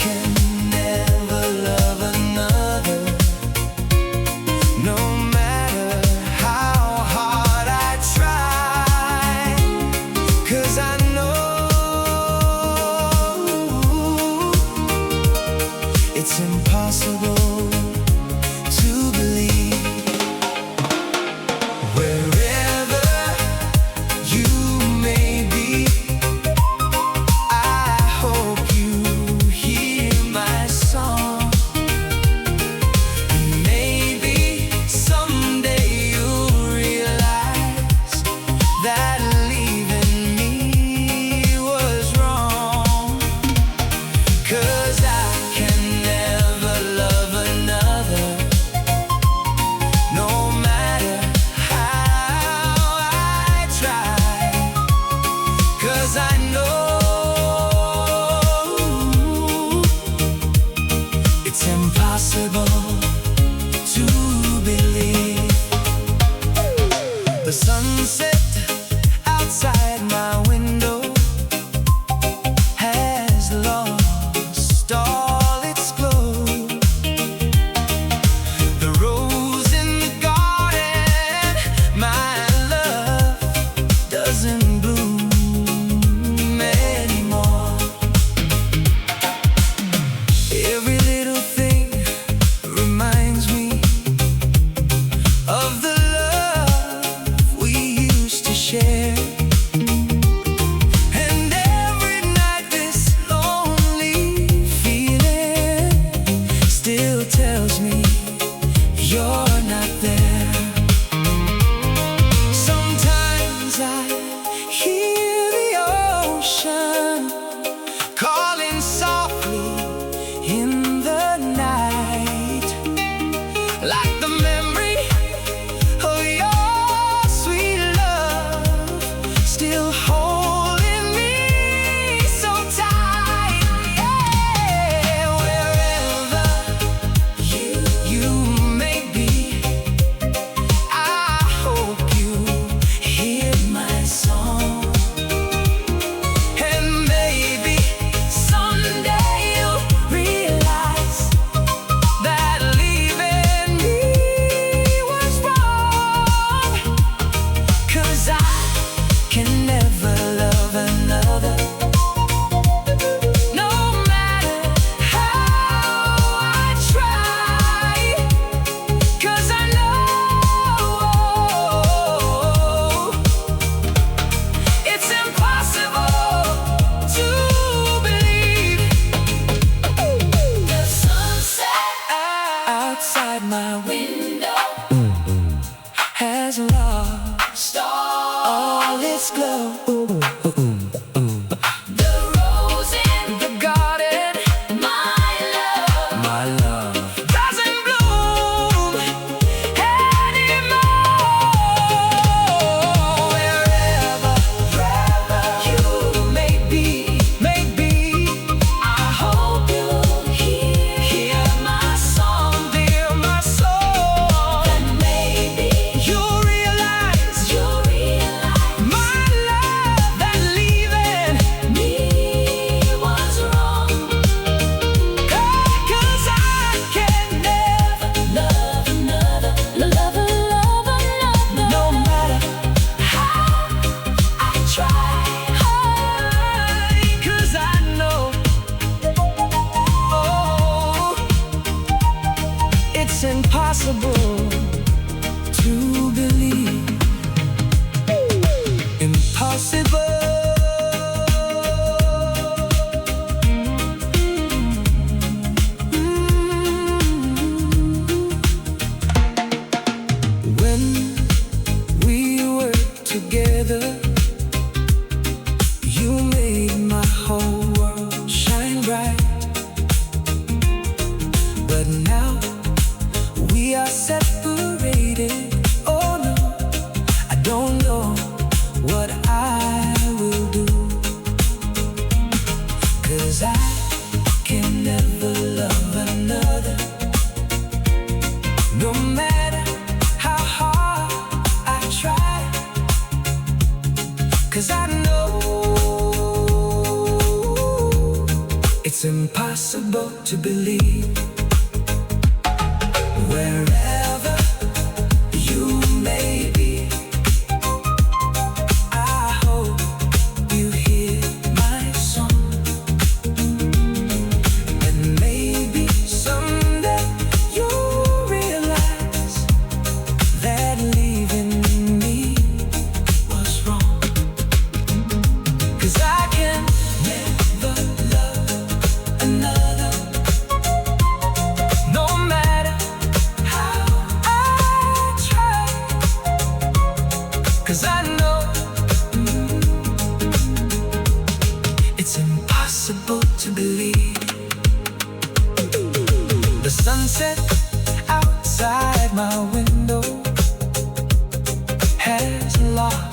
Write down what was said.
can never love another, no matter how hard I try, 'cause I know it's impossible to believe. Wherever you may be, I hope you hear my song. Maybe someday you'll realize that leaving me was wrong, 'cause I can never love another, no matter how I try, 'cause I know it's impossible to believe. The sunset outside my window has lost all its glow. The rose in the garden, my love, doesn't bloom anymore. Every little thing reminds me of the love we used to share. And every night this lonely feeling still tells me you're not there. Sometimes I hear the ocean calling softly in the night, like the memory of your sweet love still holding me so tight. Yeah, wherever you may be, I hope you hear my song. And maybe someday you'll realize that leaving me was wrong, 'cause I can never love another, no matter how I try, 'cause I know it's impossible to believe. The sunset outside my window has lost all its glow. The rose in the garden, my love, doesn't bloom anymore. Wherever you may be, I hope you'll hear my song, my song. Then maybe you'll realize my love, that leaving me was wrong. 'Cause I can never love another, no matter how I try. 'Cause I know it's impossible to believe. Impossible. When we were together, you made my whole world shine bright. But now we are set impossible to believe. Wherever you may be, I hope you hear my song. And maybe someday you'll realize that leaving me was wrong. 'Cause I can never love another, no matter how I try. 'Cause I know it's impossible to believe. The sunset outside my window has lost